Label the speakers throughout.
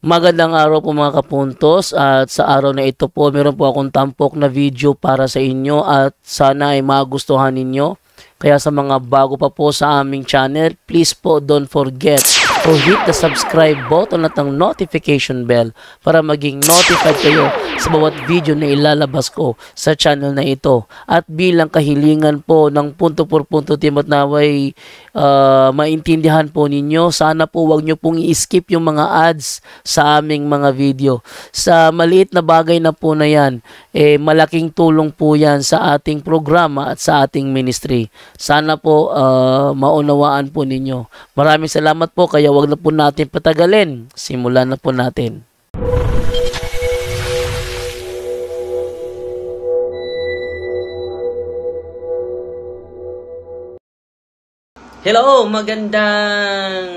Speaker 1: Magandang araw po mga kapuntos, at sa araw na ito po meron po akong tampok na video para sa inyo at sana ay magustuhan ninyo. Kaya sa mga bago pa po sa aming channel, please po don't forget to hit the subscribe button at ang notification bell para maging notified kayo sa bawat video na ilalabas ko sa channel na ito. At bilang kahilingan po ng punto por punto team at naway maintindihan po ninyo, sana po wag nyo pong i-skip yung mga ads sa aming mga video. Sa maliit na bagay na po na yan, malaking tulong po yan sa ating programa at sa ating ministry. Sana po maunawaan po ninyo. Maraming salamat po, kaya wag na po natin patagalin. Simulan na po natin.
Speaker 2: Hello! Magandang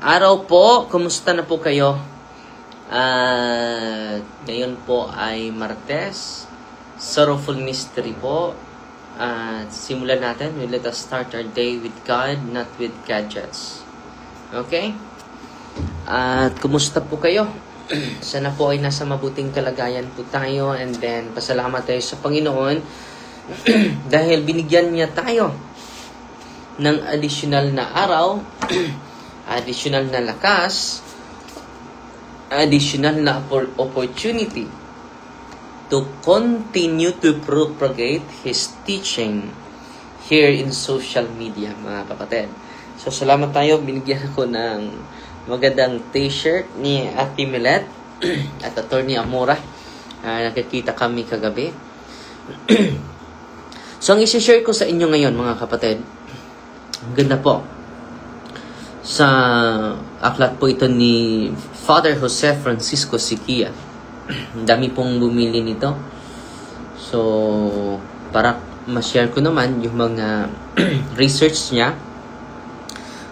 Speaker 2: araw po. Kumusta na po kayo? Ngayon po ay Martes. Sorrowful Mystery po. Simulan natin. Let us start our day with God, not with gadgets. Okay? At kumusta po kayo? Sana po ay nasa mabuting kalagayan po tayo. And then, pasalamat tayo sa Panginoon dahil binigyan niya tayo ng additional na araw, additional na lakas, additional na opportunity to continue to propagate His teaching here in social media, mga kapatid. So, salamat tayo. Binigyan ako ng magandang t-shirt ni Ate Milet at Attorney Amora. Nakikita kami kagabi. So, ang isi-share ko sa inyo ngayon, mga kapatid, ganda po. Sa aklat po ito ni Father Jose Francisco Siquia. Dami pong bumili nito. So, para ma-share ko naman yung mga research niya,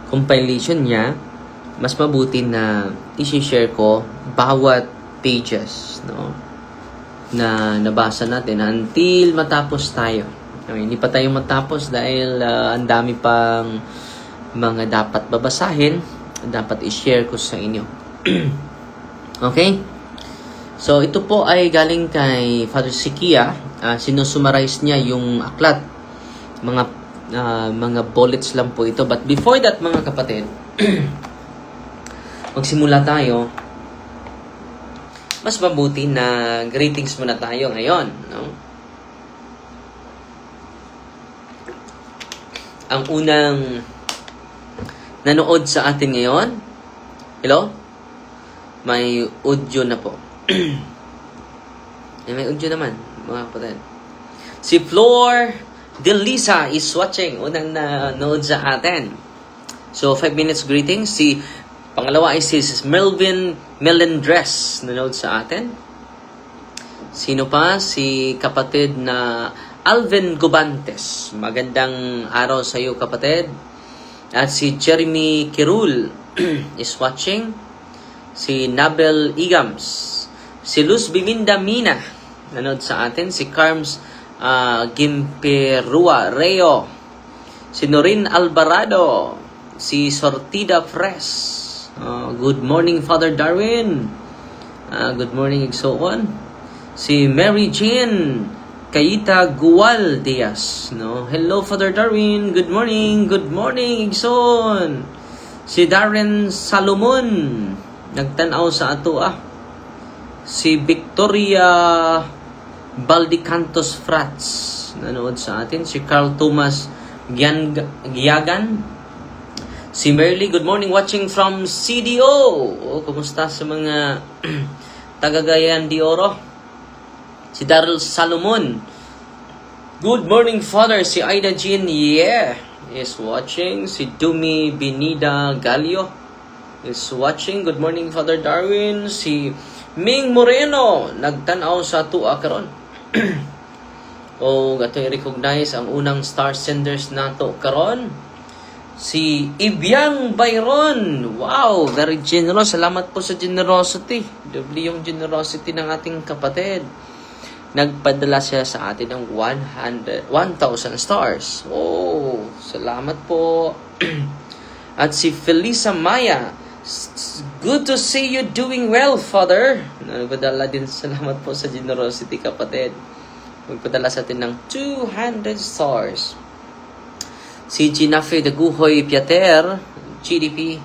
Speaker 2: compilation niya, mas mabuti na i-share ko bawat pages, no, na nabasa natin until matapos tayo. Okay, hindi pa tayo matapos dahil ang dami pang mga dapat babasahin, dapat i-share ko sa inyo. Okay? So, ito po ay galing kay Father Siquia. Sinusummarize niya yung aklat. Mga bullets lang po ito. But before that, mga kapatid, magsimula tayo. Mas mabuti na greetings muna tayo ngayon, no? Ang unang nanood sa atin ngayon, hello? May audio na po. May audio naman, mga kapatid. Si Flor Delisa is watching. Unang nanood sa atin. So, 5 minutes greetings. Si pangalawa ay si Melvin Melendres nanood sa atin. Sino pa? Si kapatid na Alvin Gubantes. Magandang araw sa iyo, kapatid. At si Jeremy Kirul is watching. Si Nabel Igams. Si Luz Biminda Mina nanood sa atin. Si Carms Gimperua Reo. Si Norin Alvarado. Si Sortida Fres. Good morning, Father Darwin. Good morning, Igsoon. Si Mary Jean Kayita Gual Diaz, no? Hello, Father Darwin. Good morning. Good morning, Igsoon. Si Darren Salomon. Nagtanaw sa ato, Si Victoria Baldicantos Frats. Nanood sa atin. Si Carl Thomas Giagan. Si Merly, good morning. Watching from CDO. Kumusta sa mga taga-Gayan de Oro? Si Daryl Salomon. Good morning, Father. Si Aida Jean, is watching. Si Dumi Benida Galio is watching. Good morning, Father Darwin. Si Ming Moreno, nagtanaw sa tuwa karon. Gato i-recognize ang unang star senders nato karon. Si Ibiang Byron. Wow, very generous. Salamat po sa generosity. Doble yung generosity ng ating kapatid. Nagpadala siya sa atin ng 1,000 stars. Salamat po. At si Felisa Maya Good to see you doing well, Father. Nagpadala din, salamat po sa generosity, kapatid. Magpadala sa atin ng 200 stars. Si Ginafe Daguhoy Piater, GDP.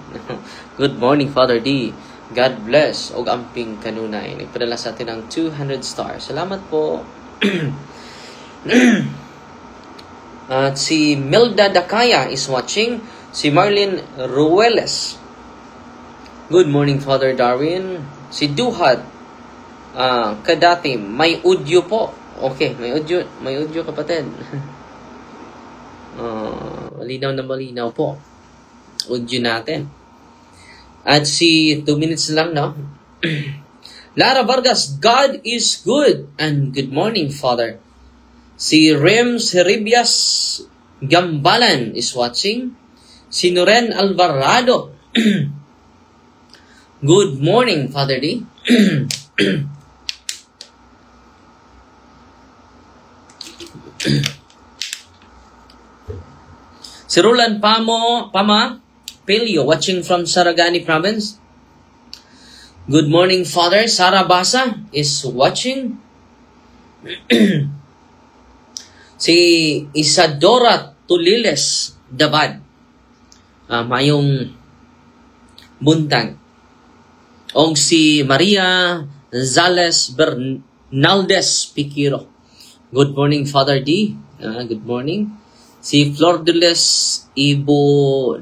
Speaker 2: Good morning, Father D. God bless. Og amping kanunay. Nagpadala sa atin ng 200 stars. Salamat po. At si Milda Dakaya is watching. Si Marlene Rueles. Good morning, Father Darwin. Si Duhat Kadati, may audio po. Okay, may audio, kapatid. Malinaw po. Audio natin. At si 2 minutes lang, no? Lara Vargas, God is good. And good morning, Father. Si Rems Heribias Gambalan is watching. Si Noren Alvarado. Good morning, Father D. Si Roland Pama Pelio, watching from Saragani Province. Good morning, Father. Sara Basa is watching. Si Isadora Tuliles Dabad. Mayong buntag. O si Maria Zales Bernaldez Piquiro. Good morning, Father D. Good morning. Si Flordeles Ibo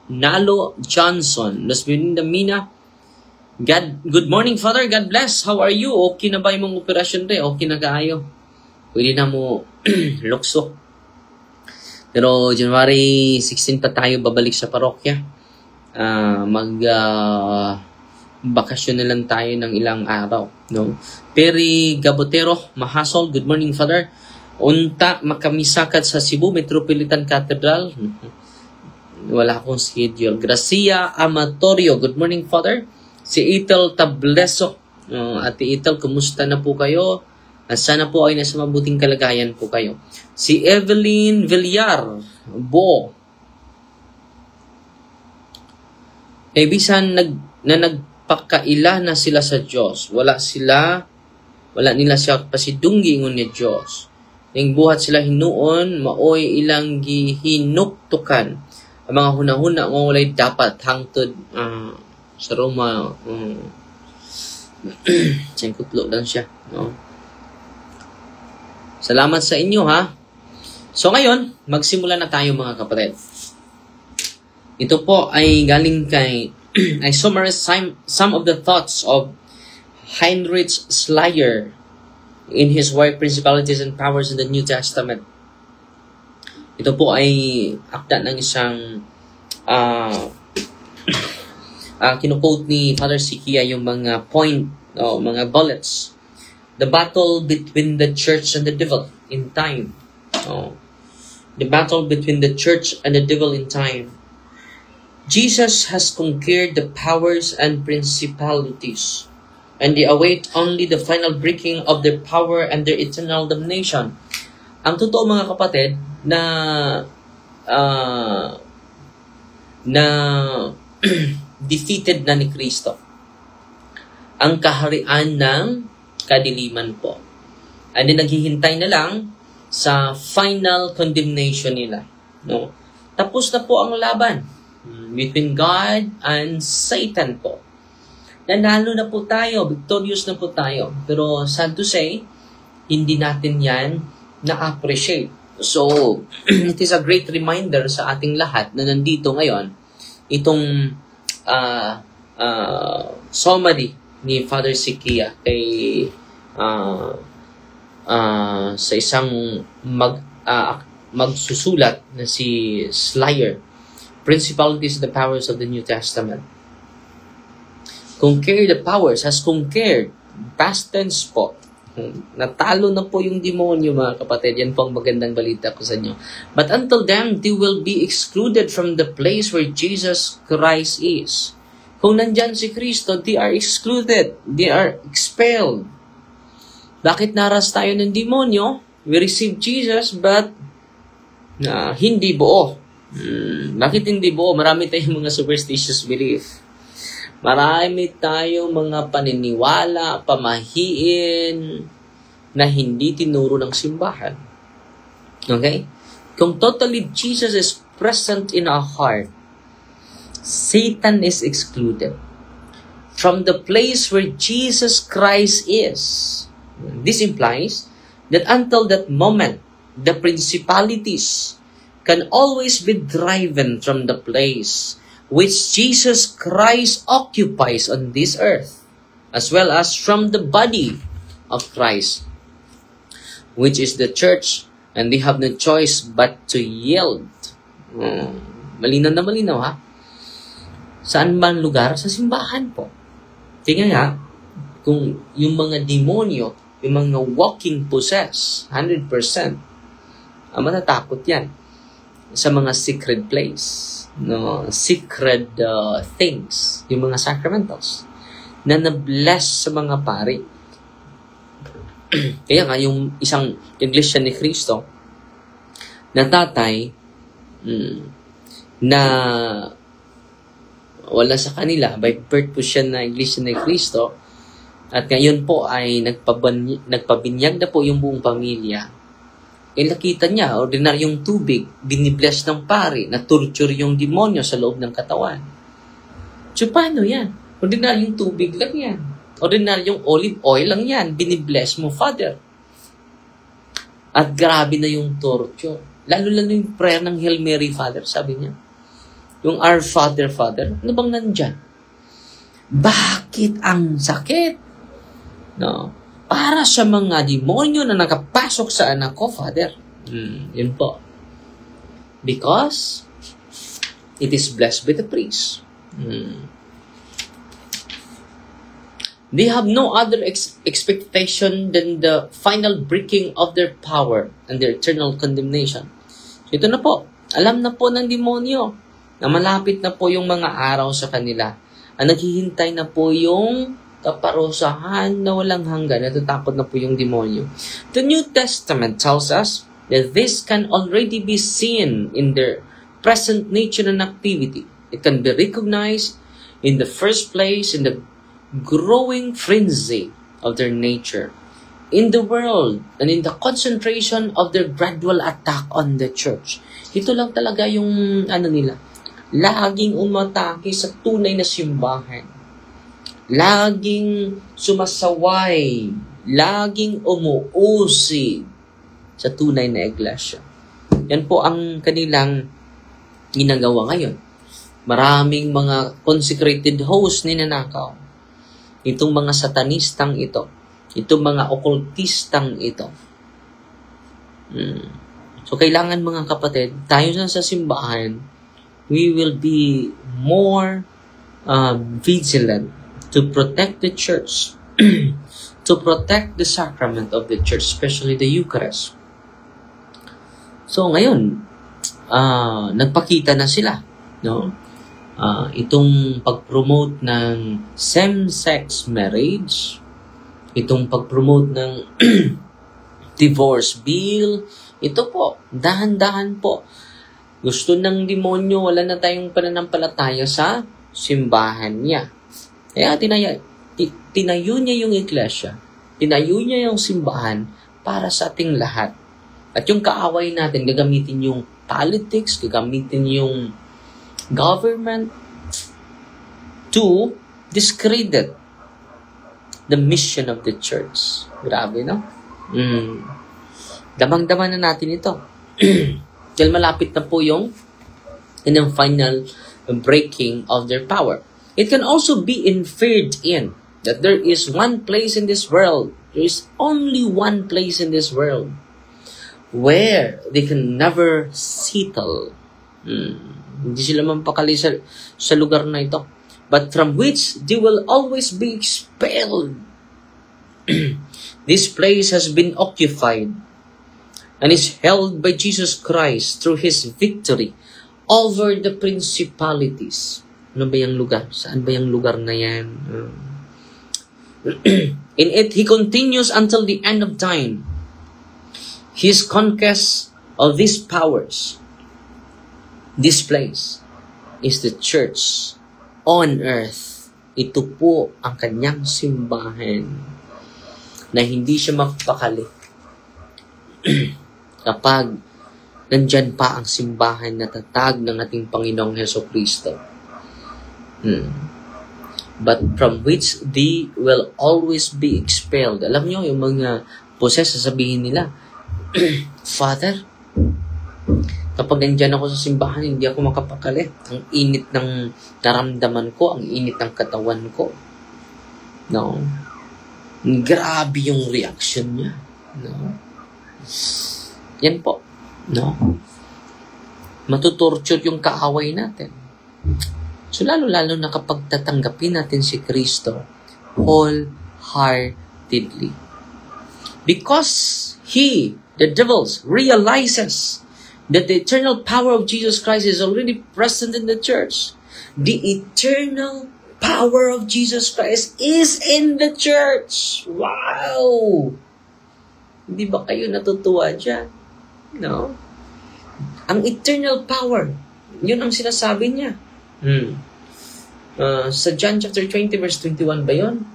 Speaker 2: Nalo Johnson. Los Mina. Good morning, Father. God bless. How are you? Okay na ba yung mga operasyon rin? Okay na kaayo? Pwede na mo lukso. Pero January 16 pa tayo babalik sa parokya. Bakasyon na lang tayo ng ilang araw, no? Peri Gabotero Mahasol, good morning, Father. Unta makamisakat sa Cebu Metropolitan Cathedral. Wala akong schedule. Gracia Amatorio, good morning, Father. Si Itel Tableso, Ate Itel, kumusta na po kayo? At sana po ay nasa mabuting kalagayan po kayo. Si Evelyn Villar Bo, bisan nagpakaila na sila sa Diyos. Wala nila siya pasidunggi ingon ni Diyos. Ning buhat sila hinuon, maoy ilang gihinuktukan. Ang mga hunahuna nga walay dapat hangtod sa Roma. Singkutlo lang siya. No? Salamat sa inyo, ha? So ngayon, magsimula na tayo, mga kapatid. Ito po ay galing kay I summarize some of the thoughts of Heinrich Schleyer in his work Principalities and Powers in the New Testament. Ito po ay akda ng isang kinuquote ni Father Sikia yung mga mga bullets. The battle between the church and the devil in time. The battle between the church and the devil in time. Jesus has conquered the powers and principalities, and they await only the final breaking of their power and their eternal damnation. Ang totoo, mga kapatid, na defeated na ni Kristo ang kaharian ng kadiliman po. And then naghihintay na lang sa final condemnation nila. No? Tapos na po ang laban between God and Satan po. Nanalo na po tayo, victorious na po tayo. Pero sad to say, hindi natin yan na-appreciate. So, it is a great reminder sa ating lahat na nandito ngayon, itong summary ni Father Sikia kay sa isang magsusulat na si Schleyer, Principalities and the Powers of the New Testament. Conquer the powers, has conquered, past tense po. Natalo na po yung demonyo, mga kapatid. Yan po ang magandang balita ko sa inyo. But until then, they will be excluded from the place where Jesus Christ is. Kung nandyan si Kristo, they are excluded. They are expelled. Bakit naras tayo ng demonyo? We receive Jesus, but hindi buo. Bakit hindi buo? Marami tayong mga superstitious belief. Marami tayong mga paniniwala, pamahiin na hindi tinuro ng simbahan. Okay? Kung totally Jesus is present in our heart, Satan is excluded from the place where Jesus Christ is. This implies that until that moment, the principalities can always be driven from the place which Jesus Christ occupies on this earth, as well as from the body of Christ, which is the church, and they have no choice but to yield. Malinaw na malinaw, ha? Saan ba ang lugar? Sa simbahan po. Tingnan nga, kung yung mga demonyo, yung mga walking possessed, 100%, matatakot yan sa mga secret place. No, secret things, yung mga sacramentals na na-bless sa mga pari. Kaya nga, yung isang iglesia ni Cristo na tatay na wala sa kanila, by birth po siya na iglesia ni Cristo, at ngayon po ay nagpabinyag na po yung buong pamilya. Nakita niya, ordinaryong tubig, binibless ng pari, na-torture yung demonyo sa loob ng katawan. So, paano yan? Ordinaryong tubig lang yan. Ordinaryong olive oil lang yan. Binibless mo, Father. At grabe na yung torture. Lalo-lalo yung prayer ng Hail Mary, Father, sabi niya. Yung Our Father, Father, ano bang nandyan? Bakit ang sakit? No? Para sa mga demonyo na nakapasok sa anak ko, Father. Yun po. Because it is blessed by the priest. They have no other expectation than the final breaking of their power and their eternal condemnation. So ito na po. Alam na po ng demonyo na malapit na po yung mga araw sa kanila. Ang naghihintay na po yung kaparusahan na walang hanggan. Natatakot na po yung demonyo. The New Testament tells us that this can already be seen in their present nature and activity. It can be recognized in the first place in the growing frenzy of their nature, in the world, and in the concentration of their gradual attack on the church. Ito lang talaga yung nila. Laging umatake sa tunay na simbahan. Laging sumasaway, laging umuusig sa tunay na iglesia. Yan po ang kanilang ginagawa ngayon. Maraming mga consecrated hosts ninanakaw. Itong mga satanistang ito. Itong mga occultistang ito. So, kailangan mga kapatid, tayo na sa simbahan, we will be more vigilant to protect the church, to protect the sacrament of the church, especially the Eucharist. So ngayon, nagpakita na sila, no? Itong pag-promote ng same-sex marriage, itong pag-promote ng divorce bill, ito po, dahan-dahan po. Gusto ng demonyo, wala na tayong pananampalataya sa simbahan niya. Kaya tinayo niya yung iglesia, tinayo niya yung simbahan para sa ating lahat. At yung kaaway natin, gagamitin yung politics, gagamitin yung government to discredit the mission of the church. Grabe, no? Damang-dama na natin ito. Dahil malapit na po yung final breaking of their power. It can also be inferred in that there is one place in this world, there is only one place in this world where they can never settle. Hindi sila mampakali sa lugar na ito. But from which they will always be expelled. This place has been occupied and is held by Jesus Christ through His victory over the principalities. Ano ba yung lugar? Saan ba yung lugar na yan? In it, He continues until the end of time. His conquest of these powers, this place, is the church on earth. ito po ang kanyang simbahan na hindi siya mapakali kapag nandyan pa ang simbahan na tatag ng ating Panginoong Hesukristo. But from which they will always be expelled. Alam nyo, yung mga poses, sasabihin nila, Father, kapag nandyan ako sa simbahan, hindi ako makapakali. Ang init ng naramdaman ko, ang init ng katawan ko. No? Grabe yung reaction niya. No? Yan po. No? Matutorture yung kaaway natin. So, lalo-lalo na kapag tatanggapin natin si Kristo wholeheartedly. Because he, the devils, realizes that the eternal power of Jesus Christ is already present in the church. The eternal power of Jesus Christ is in the church. Wow! Hindi ba kayo natutuwa dyan? No? Ang eternal power, yun ang sinasabi niya. Sa John chapter 20 verse 21 ba yun?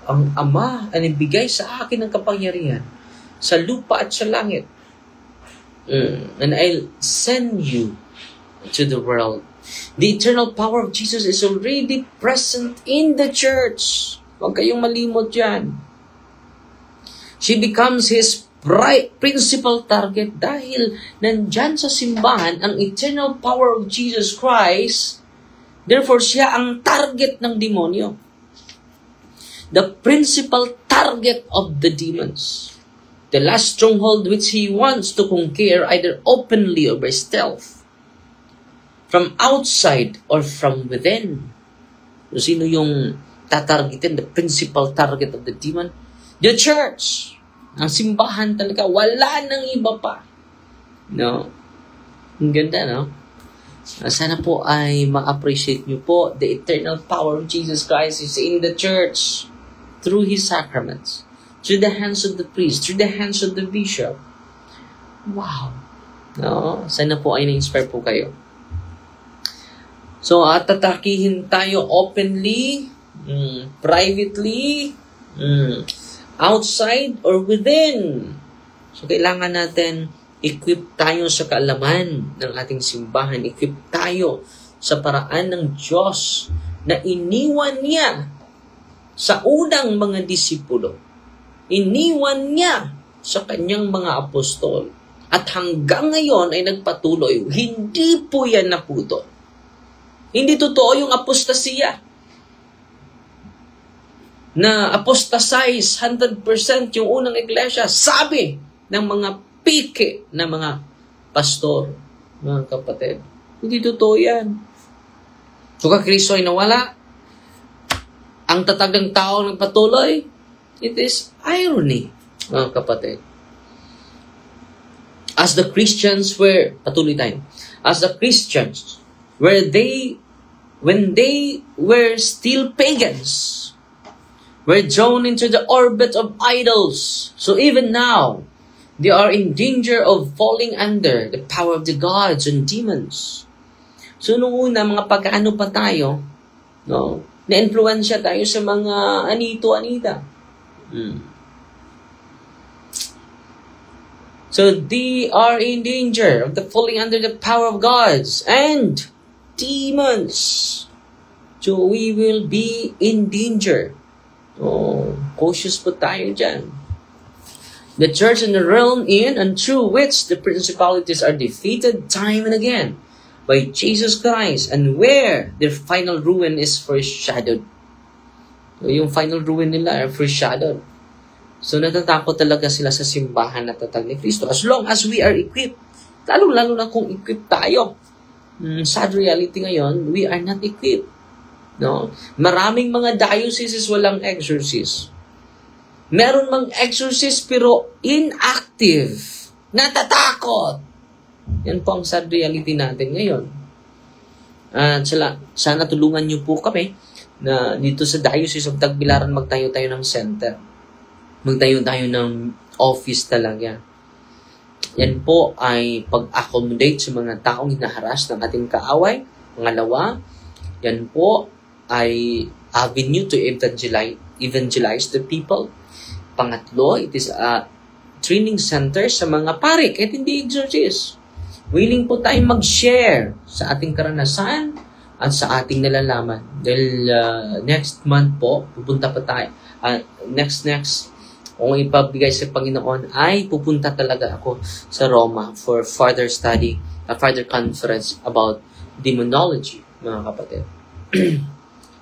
Speaker 2: Ang Ama ang ibigay sa akin ng kapangyarihan sa lupa at sa langit. And I'll send you to the world. The eternal power of Jesus is already present in the church. Huwag kayong malimot yan. She becomes his principal target dahil nandyan sa simbahan ang eternal power of Jesus Christ. Therefore, siya ang target ng demonyo. The principal target of the demons. The last stronghold which he wants to conquer either openly or by stealth. From outside or from within. So, sino yung tatargetin? The principal target of the demon? The church. Ang simbahan talaga. Wala nang iba pa. No? Ang ganda, no? Sana po ay ma-appreciate nyo po the eternal power of Jesus Christ is in the church through His sacraments, through the hands of the priest, through the hands of the bishop. Wow! No? Sana po ay na-inspire po kayo. So, tatakihin tayo openly, privately, outside or within. So, kailangan natin equip tayo sa kaalaman ng ating simbahan. Equip tayo sa paraan ng Diyos na iniwan niya sa unang mga disipulo. Iniwan niya sa kanyang mga apostol. At hanggang ngayon ay nagpatuloy. Hindi po yan naputol. Hindi totoo yung apostasiya. Na apostasize 100% yung unang iglesia, sabi ng mga pike na mga pastor, mga kapatid. Hindi totoo yan. So, Kristo ay nawala, ang tatag ng tao nagpatuloy, it is irony, mga kapatid. As the Christians were, patuloy tayo, as the Christians, when they were still pagans, were drawn into the orbit of idols. So even now, they are in danger of falling under the power of the gods and demons. So nung una, mga pagkaano pa tayo, no, na-influensya tayo sa mga anito-anita. So they are in danger of the falling under the power of gods and demons. So we will be in danger. Oh, cautious po tayo dyan. The church and the realm in and through which the principalities are defeated time and again by Jesus Christ, and where their final ruin is foreshadowed. So, yung final ruin nila are foreshadowed. So natatakot talaga sila sa simbahan na tatag ni Kristo. As long as we are equipped, lalo na kung equipped tayo. Sad reality ngayon, we are not equipped. No? Maraming mga dioceses walang exorcist. Meron mang exorcist pero inactive. Natatakot. Yan po ang sad reality natin ngayon. At sana tulungan niyo po kami na dito sa Diocese of Tagbilaran magtayo tayo ng center. Magtayo tayo ng office talaga. Yan po ay pag-accommodate sa mga taong hinaharas ng ating kaaway. Pangalawa, Yan po ay avenue to evangelize the people. Pangatlo, it is a training center sa mga pare, kahit hindi exorcist. Willing po tayong mag-share sa ating karanasan at sa ating nalalaman. Dahil next month po, pupunta pa tayo. Next, kung ipabigay sa Panginoon, ay pupunta talaga ako sa Roma for further study, a further conference about demonology, mga kapatid.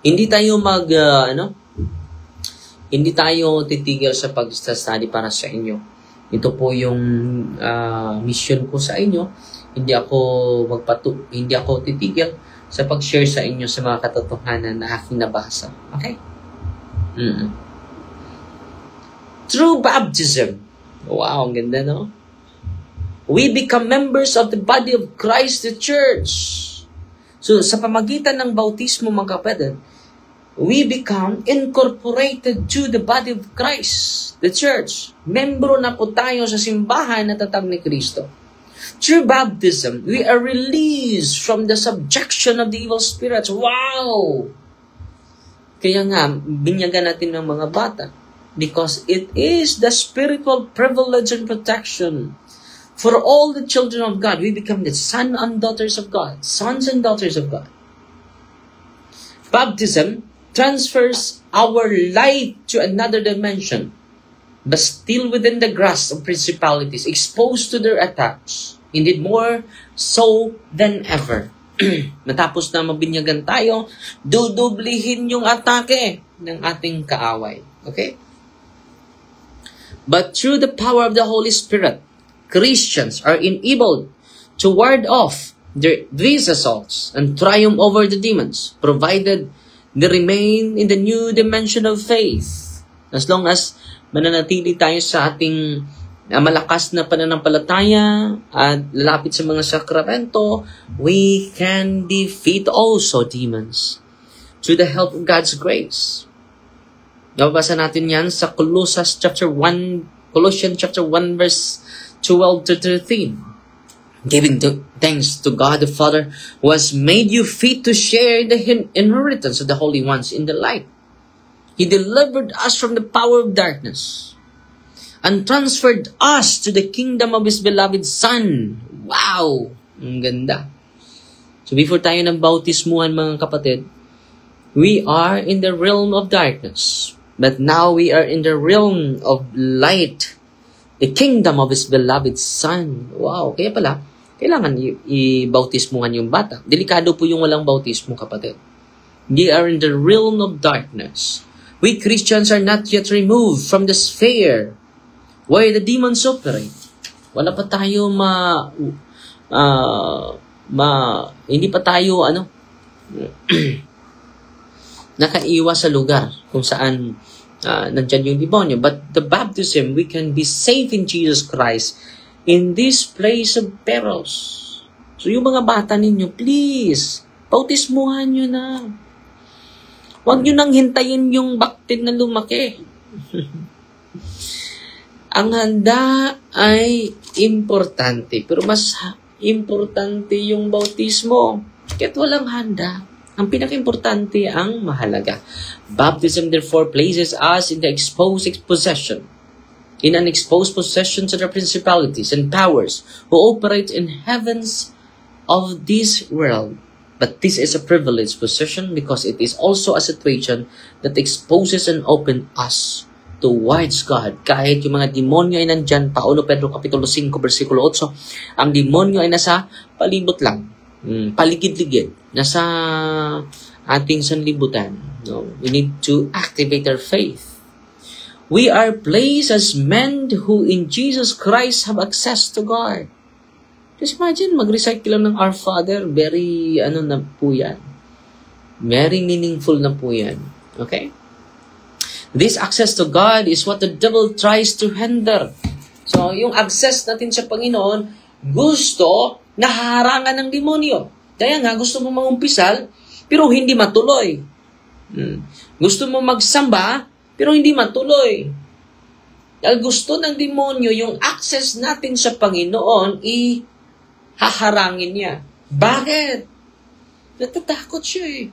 Speaker 2: Hindi tayo hindi tayo titigil sa pag-study para sa inyo. Ito po yung mission ko sa inyo. Hindi ako titigil sa pag-share sa inyo sa mga katotohanan na aking nabasa. Okay? Through baptism. Wow, ang ganda, no? We become members of the body of Christ, the church. So, sa pamagitan ng bautismo, mga kapatid, we become incorporated to the body of Christ, the church. Membro na po tayo sa simbahan na tatag ni Kristo. Through baptism, we are released from the subjection of the evil spirits. Wow! Kaya nga, binyagan natin ng mga bata. Because it is the spiritual privilege and protection for all the children of God. We become the sons and daughters of God. Sons and daughters of God. Baptism transfers our life to another dimension, but still within the grasp of principalities, exposed to their attacks. Indeed, more so than ever. Matapos na mabinyagan tayo, dudublihin yung atake ng ating kaaway. Okay? But through the power of the Holy Spirit, Christians are enabled to ward off these assaults and triumph over the demons, provided they remain in the new dimension of faith. As long as mananatili tayo sa ating malakas na pananampalataya at lalapit sa mga sakramento, we can defeat also demons through the help of God's grace. Nababasa natin yan sa Colossians chapter 1 verse 12 to 13. Giving thanks to God the Father who has made you fit to share the inheritance of the holy ones in the light. He delivered us from the power of darkness and transferred us to the kingdom of His beloved Son. Wow! Ang ganda. So before tayo ng bautismuhan, mga kapatid, we are in the realm of darkness. But now we are in the realm of light, the kingdom of His beloved Son. Wow! Kaya pala, kailangan i-bautismuhan yung bata. Delikado po yung walang bautismo, kapatid. We are in the realm of darkness. We Christians are not yet removed from the sphere where the demons operate. Wala pa tayo hindi pa tayo, nakaiwas sa lugar kung saan nandyan yung demonyo. But the baptism, we can be safe in Jesus Christ in this place of perils. So yung mga bata ninyo, please, bautismuhan nyo na. Huwag nyo nang hintayin yung baktin na lumaki. Ang handa ay importante, pero mas importante yung bautismo. Kahit walang handa, ang pinaka-importante ang mahalaga. Baptism therefore places us in the exposed possession, in an exposed possession to the principalities and powers who operate in heavens of this world. But this is a privileged position because it is also a situation that exposes and opens us towards God. Kahit yung mga demonyo ay nandyan, Paulo Pedro Kapitulo 5, versikulo 8, ang demonyo ay nasa palibot lang, paligid-ligid, nasa ating sanlibutan. No? We need to activate our faith. We are placed as men who in Jesus Christ have access to God. Just imagine, mag-recite lang ng Our Father, very, na po yan. Very meaningful na po yan. Okay? This access to God is what the devil tries to hinder. So, yung access natin sa Panginoon, gusto na harangan ng demonyo. Kaya nga, gusto mo mangumpisal, pero hindi matuloy. Gusto mo magsamba, pero hindi matuloy. Dahil gusto ng demonyo, yung access natin sa Panginoon, haharangin niya. Bakit? Natatakot siya eh.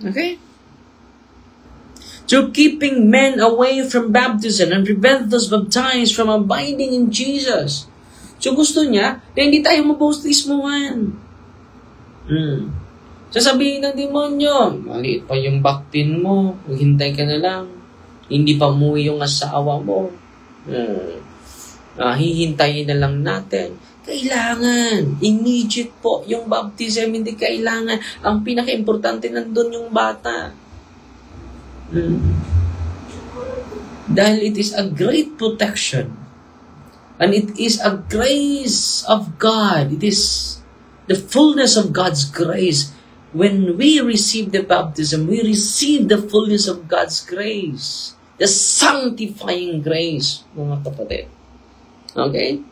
Speaker 2: Okay? To keeping men away from baptism and prevent those baptized from abiding in Jesus. So gusto niya na hindi tayo mabautismuhan. Sasabihin ng demonyo, maliit pa yung baktin mo, maghintay ka na lang. Hindi pa umuwi yung asawa mo. Hihintayin na lang natin. Kailangan. Immediate po yung baptism. Hindi kailangan. Ang pinaka-importante nandun yung bata. Dahil it is a great protection. And it is a grace of God. It is the fullness of God's grace. When we receive the baptism, we receive the fullness of God's grace. The sanctifying grace, mga kapatid. Okay?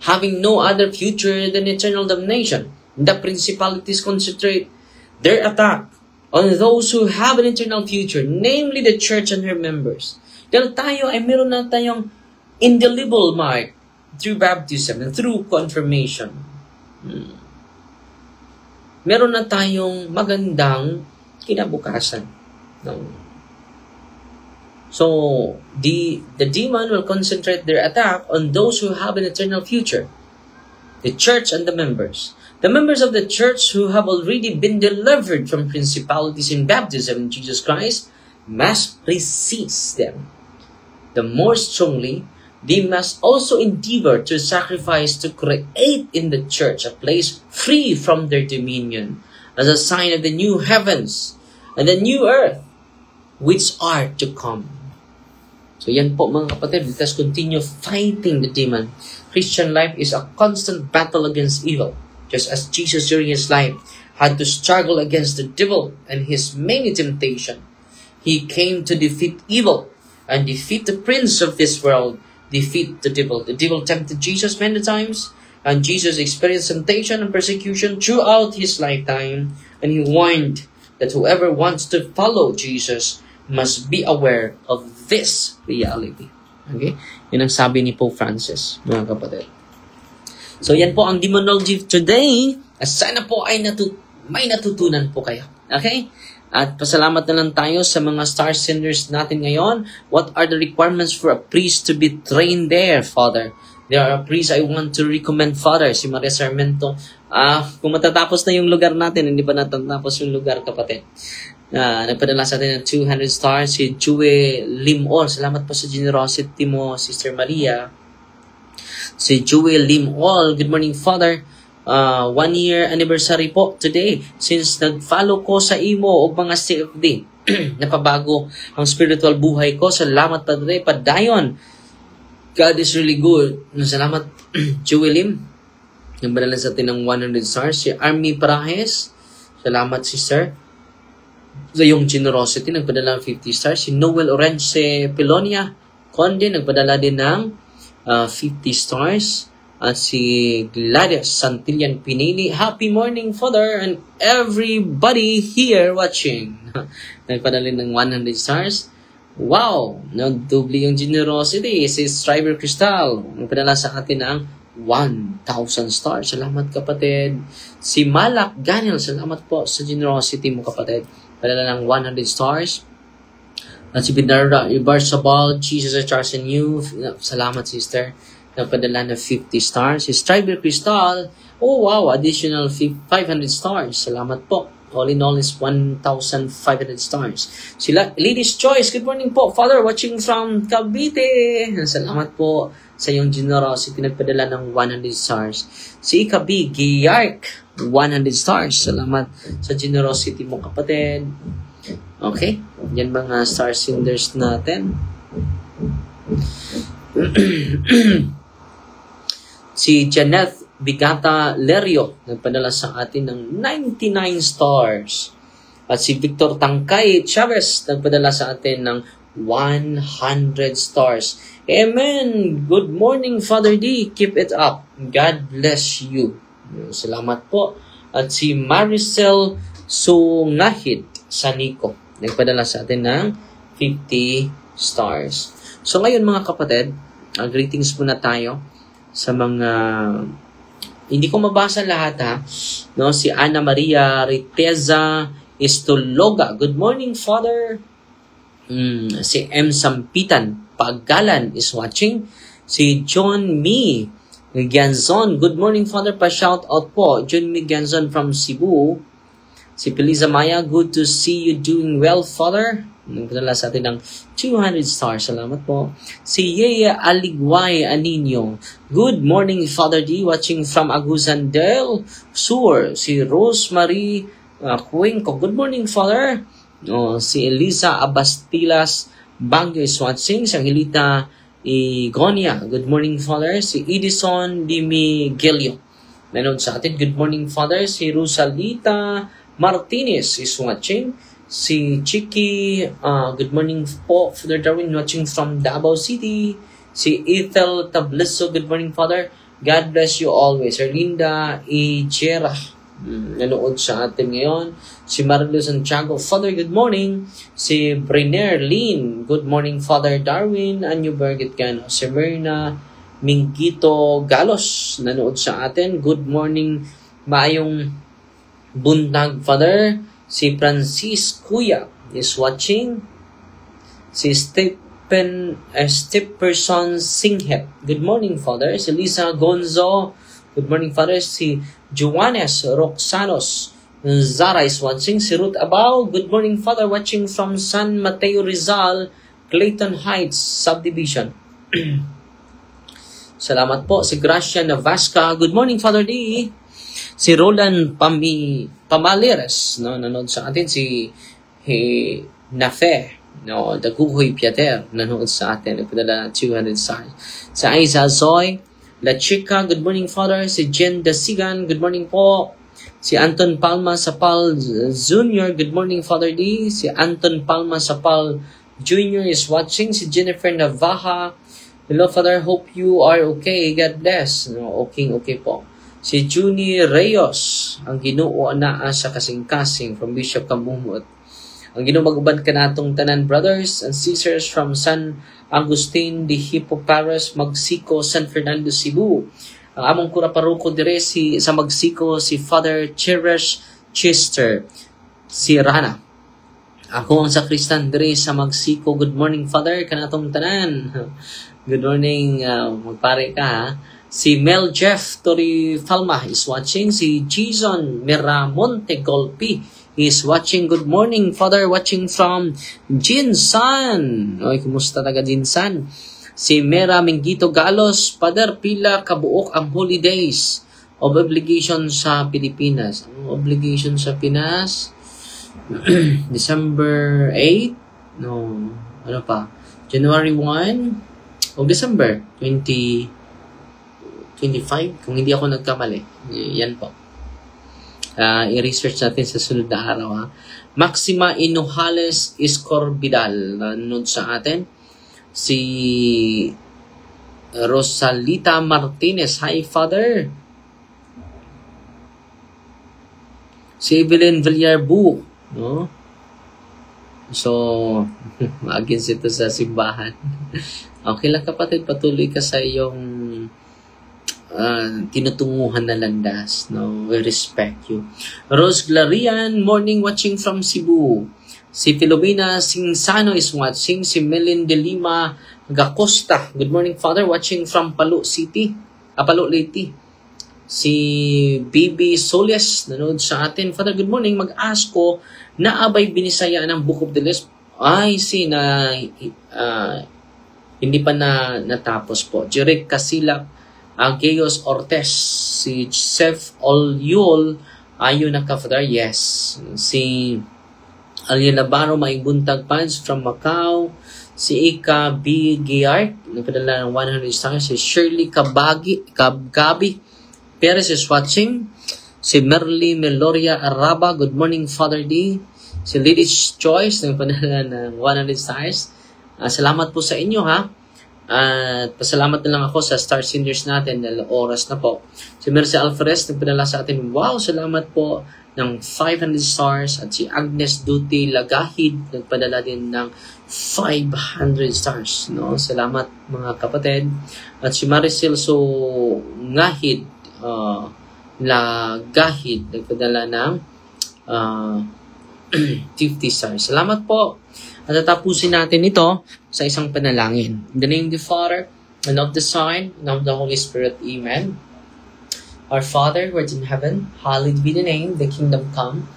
Speaker 2: Having no other future than eternal damnation, the principalities concentrate their attack on those who have an eternal future, namely the church and her members. Dahil tayo ay meron na tayong indelible mark through baptism and through confirmation. Meron na tayong magandang kinabukasan. So, the demon will concentrate their attack on those who have an eternal future, the church and the members. The members of the church who have already been delivered from principalities in baptism in Jesus Christ must resist them. The more strongly, they must also endeavor to sacrifice to create in the church a place free from their dominion as a sign of the new heavens and the new earth which are to come. So yan po mga kapatid, let us continue fighting the demon. Christian life is a constant battle against evil. Just as Jesus during his life had to struggle against the devil and his many temptations. He came to defeat evil and defeat the prince of this world, defeat the devil. The devil tempted Jesus many times, and Jesus experienced temptation and persecution throughout his lifetime, and he warned that whoever wants to follow Jesus must be aware of this reality. Okay? Yun ang sabi ni Pope Francis, mga kapatid. So, yan po ang demonology today. Sana po ay may natutunan po kayo. Okay? At pasalamat na lang tayo sa mga star senders natin ngayon. What are the requirements for a priest to be trained there, Father? There are a priest I want to recommend, Father, si Maria Sarmiento. Kung matatapos na yung lugar natin, hindi pa natatapos yung lugar, kapatid. Nagpadala sa atin ng 200 stars, si Jue Limor. Salamat po sa generosity mo, Sister Maria. Si Jue Limor, good morning, Father. 1 year anniversary po today since nag-follow ko sa imo o mga CFD. Napabago ang spiritual buhay ko. Salamat, Padre, padayon. God is really good. Salamat, Jue Lim. Nagpadala sa atin ng 100 stars. Si Army Parajes. Salamat, sister. Sa iyong generosity, nagpadala ng 50 stars. Si Noel Orense Pilonia Conde, nagpadala din ng 50 stars. At si Gladys Santillan Pinili, happy morning, Father, and everybody here watching. Nagpadala ng 100 stars. Wow! Nagdubli yung generosity. Si Striver Crystal, nagpadala sa atin ng 1,000 stars. Salamat, kapatid. Si Malak Ganil, salamat po sa generosity mo, kapatid. Padala ng 100 stars. At si Binarda Ibarsabal, Jesus I trust in you. Salamat, sister. Nagpadala ng 50 stars. Si Striver Crystal, oh wow, additional 500 stars. Salamat po. All in all is 1,500 stars. Sila, Ladies Choice, good morning po. Father, watching from Cavite. Salamat po sa iyong generosity. Nagpadala ng 100 stars. Si Ikabi Giyark, 100 stars. Salamat sa generosity mo, kapatid. Okay, yan mga star senders natin. Si Janeth Bigata Lerio, nagpadala sa atin ng 99 stars. At si Victor Tangkay Chavez, nagpadala sa atin ng 100 stars. Amen! Good morning, Father D. Keep it up. God bless you. Salamat po. At si Maricel Sungahid Saniko, nagpadala sa atin ng 50 stars. So ngayon, mga kapatid, greetings muna tayo sa mga, hindi ko mabasa lahat ha, no? Si Ana Maria Riteza Istologa. Good morning, Father. Si M. Sampitan Paggalan is watching. Si John Mi Gianzon. Good morning, Father. Pa-shout out po. John Mi Gianzon from Cebu. Si Peliza Maya. Good to see you doing well, Father. Nagpadala sa atin ng 200 stars. Salamat po. Si Yea Aligway Anino. Good morning, Father D. Watching from Agusan del Sur. Si Rosemary Cuenco. Good morning, Father. Si Elisa Abastilas Baguio is watching. Si Angelita Igonia. Good morning, Father. Si Edison Di Miguelio. Nanood sa atin. Good morning, Father. Si Rosalita Martinez is watching. Si Chiki, good morning po, Father Darwin, watching from Davao City. Si Ethel Tableso, good morning, Father. God bless you always. Erlinda Ijera, nanood sa atin ngayon. Si Marlo Santiago, Father, good morning. Si Briner Lin, good morning, Father Darwin. Anyo Berget Gano. Si Myrna Mingito Galos, nanood sa atin. Good morning, maayong buntag, Father. Si Francis Kuya is watching. Si Stepperson Singhet. Good morning, Father. Si Lisa Gonzo. Good morning, Father. Si Juanes Roxanos Zara is watching. Si Ruth Abao. Good morning, Father. Watching from San Mateo Rizal, Clayton Heights Subdivision. Salamat po. Si Gracia Navasca. Good morning, Father D. Si Roland Pamaleres, no, nanood sa atin. Si Nafe, no, Daguhoy Piater, nanood sa atin. Nagpadala 200 stars. Si Aiza Zoy La Chica, good morning, Father. Si Jen Dasigan, good morning po. Si Anton Palma Sapal Jr., good morning, Father D. Si Anton Palma Sapal Jr. is watching. Si Jennifer Navaja, hello, Father, hope you are okay. God bless. No, okay po. Si Junie Reyes, ang Ginoo naa sa kasing-kasing from Bishop Kamumot. Ang Ginoo magubad ka natong tanan, brothers and sisters from San Agustin de Hippo Paris, Magsiko, San Fernando, Cebu. Ang among kuraparuko dire sa Magsiko, si Father Cherish Chester, si Rana. Ako ang sakristan dire sa Magsiko. Good morning, Father, kanatong tanan. Good morning, magpare ka, ha. Si Mel Jeff Tori Falma is watching. Si Jason Miramonte Golpi is watching. Good morning, Father, watching from Jinsan. Oy, kumusta taga Jinsan? Si Mera Mingito Galos, Father, pila kabuok ang holidays of obligation sa Pilipinas. Ang obligation sa Pinas? December 8? No, ano pa? January 1? O December 25, kung hindi ako nagkamali. Yan po. I-research natin sa sunod na araw, ha. Maxima Inojales Escorbidal, nanood sa atin. Si Rosalita Martinez, hi, Father. Si Evelyn Villarbu, no? So, against ito sa simbahan. Okay lang, kapatid, patuloy ka sa iyong tinutunguhan na landas, no? We respect you. Rose Glarian, morning, watching from Cebu. Si Filomena Singsano is watching. Si Melin de Lima Gacosta, good morning, Father, watching from Palo City, Palo Leyte. Si Bibi Soles, nanood sa atin. Father, good morning, mag-ask ko, naabay binisaya ng Book of the List? Ay, na hindi pa natapos po. Jeric Casilak Ageos Ortez, si Chef Olyol, ayun na ka, Father, yes. Si Alien Navarro, Maing Buntag Pans from Macau. Si Ika B. Giart, nagpadala ng 100 stars. Si Shirley Gabi Perez is watching. Si Merly Meloria Araba, good morning, Father D. Si Lady's Choice, nagpadala ng 100 stars. Salamat po sa inyo, ha. At pasalamat na lang ako sa star seniors natin dahil oras na po. Si Mercy Alvarez nagpadala sa atin, wow, salamat po, ng 500 stars. At si Agnes Duty Lagahid nagpadala din ng 500 stars, no? Salamat, mga kapatid. At si Maricel Ngahid Lagahid nagpadala ng 50 stars. Salamat po. At tatapusin natin ito sa isang panalangin. In the name of the Father, and of the Son, and of the Holy Spirit. Amen. Our Father, who art in heaven, hallowed be the name, the kingdom come.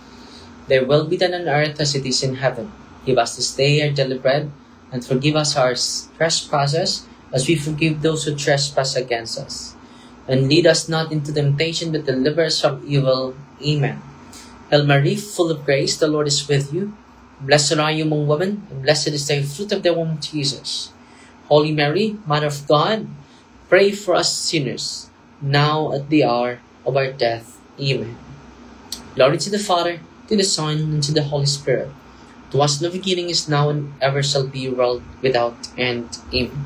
Speaker 2: Thy will be done on earth as it is in heaven. Give us this day our daily bread, and forgive us our trespasses, as we forgive those who trespass against us. And lead us not into temptation, but deliver us from evil. Amen. Hail Mary, full of grace, the Lord is with you. Blessed are you among women, and blessed is the fruit of the womb, Jesus. Holy Mary, Mother of God, pray for us sinners, now at the hour of our death. Amen. Glory to the Father, to the Son, and to the Holy Spirit. To us in the beginning, is now, and ever shall be, world without end. Amen.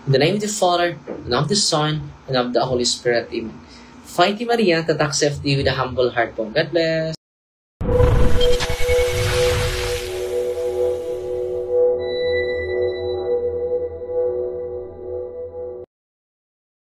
Speaker 2: In the name of the Father, and of the Son, and of the Holy Spirit. Amen. Fighting Maria, tatak sa FD with a humble heart po. God bless.